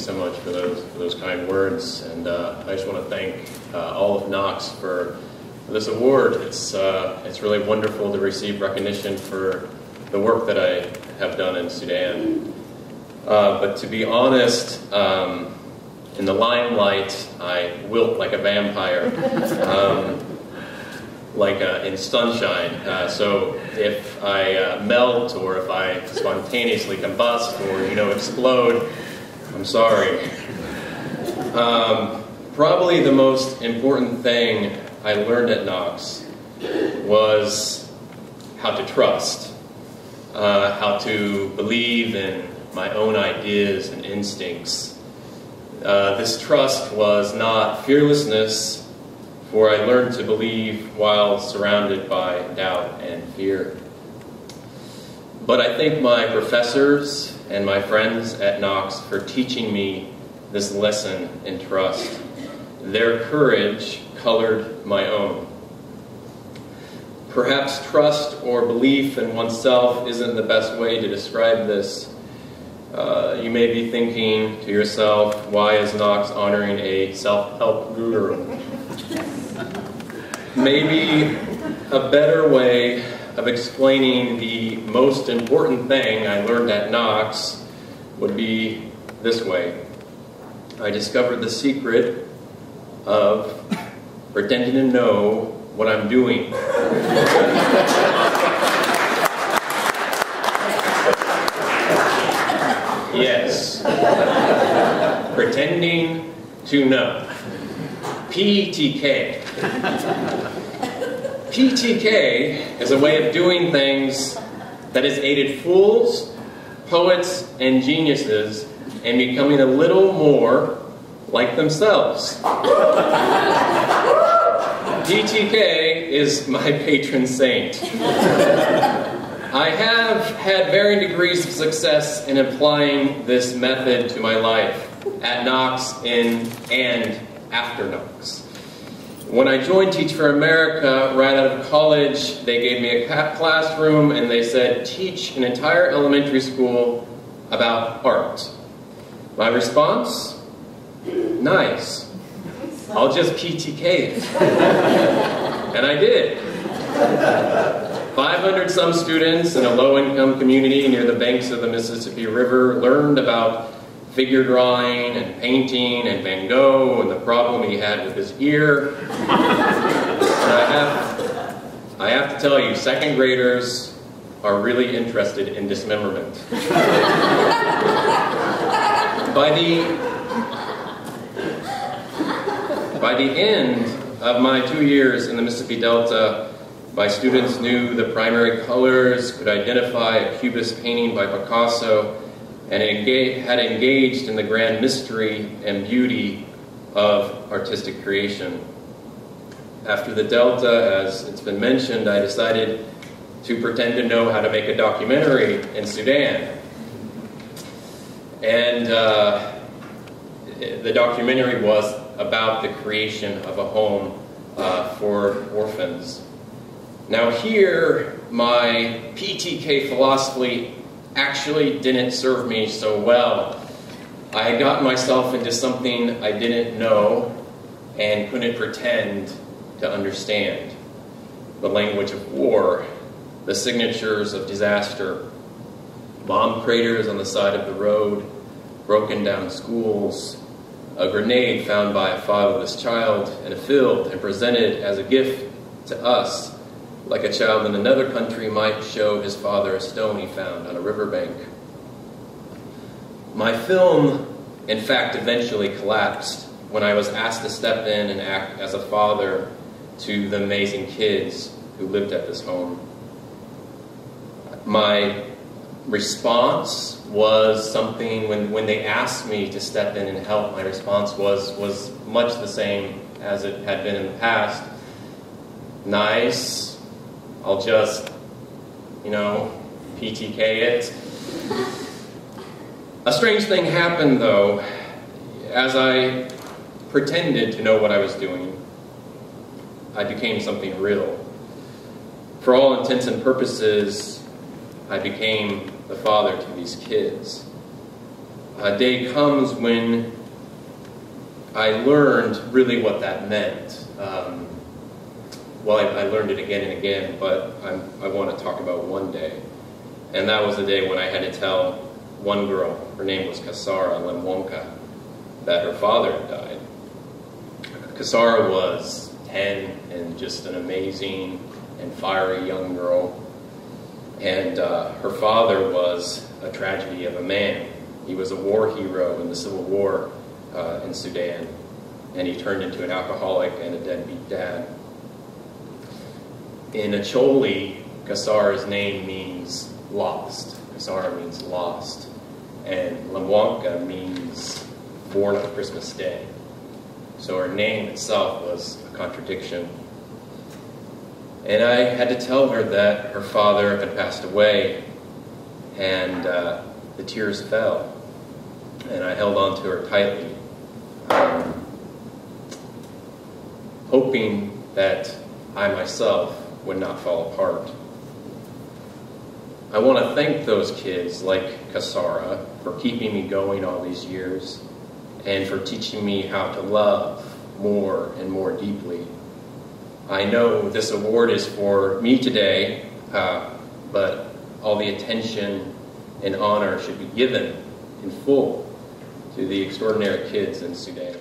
so much for those kind words, and I just want to thank all of Knox for this award. It's really wonderful to receive recognition for the work that I have done in Sudan. But to be honest, in the limelight, I wilt like a vampire, in sunshine. So if I melt, or if I spontaneously combust, or explode, I'm sorry. Probably the most important thing I learned at Knox was how to trust, how to believe in my own ideas and instincts. This trust was not fearlessness, for I learned to believe while surrounded by doubt and fear. But I thank my professors and my friends at Knox for teaching me this lesson in trust. Their courage colored my own. Perhaps trust or belief in oneself isn't the best way to describe this. You may be thinking to yourself, why is Knox honoring a self-help guru? Maybe a better way of explaining the most important thing I learned at Knox would be this way. I discovered the secret of pretending to know what I'm doing. Yes. Pretending to know. PTK. PTK is a way of doing things that has aided fools, poets, and geniuses in becoming a little more like themselves. PTK is my patron saint. I have had varying degrees of success in applying this method to my life at Knox and after Knox. When I joined Teach for America right out of college, they gave me a classroom and they said, teach an entire elementary school about art. My response? Nice. I'll just PTK it. And I did. 500 some students in a low-income community near the banks of the Mississippi River learned about figure drawing and painting and Van Gogh and the problem he had with his ear. And I have to tell you, second graders are really interested in dismemberment. By the end of my 2 years in the Mississippi Delta, my students knew the primary colors, could identify a Cubist painting by Picasso, and had engaged in the grand mystery and beauty of artistic creation. After the Delta, as it's been mentioned, I decided to pretend to know how to make a documentary in Sudan. And the documentary was about the creation of a home for orphans. Now here, my PTK philosophy actually didn't serve me so well. I had gotten myself into something I didn't know and couldn't pretend to understand. The language of war, the signatures of disaster, bomb craters on the side of the road, broken down schools, a grenade found by a fatherless child in a field and presented as a gift to us, like a child in another country might show his father a stone he found on a riverbank. My film, in fact, eventually collapsed when I was asked to step in and act as a father to the amazing kids who lived at this home. My response was something, when they asked me to step in and help, my response was much the same as it had been in the past. Nice. I'll just, PTK it. A strange thing happened, though. As I pretended to know what I was doing, I became something real. For all intents and purposes, I became the father to these kids. a day comes when I learned really what that meant. Well, I learned it again and again, but I want to talk about one day. And that was the day when I had to tell one girl, her name was Kasara Lemwonka, that her father had died. Kasara was 10 and just an amazing and fiery young girl. And her father was a tragedy of a man. He was a war hero in the Civil War in Sudan, and he turned into an alcoholic and a deadbeat dad. In Acholi, Kasara's name means lost. Kasara means lost. And Lemwonka means born on Christmas Day. So her name itself was a contradiction. And I had to tell her that her father had passed away, and the tears fell. And I held on to her tightly, hoping that I myself would not fall apart. I want to thank those kids like Kasara for keeping me going all these years and for teaching me how to love more and more deeply. I know this award is for me today, but all the attention and honor should be given in full to the extraordinary kids in Sudan.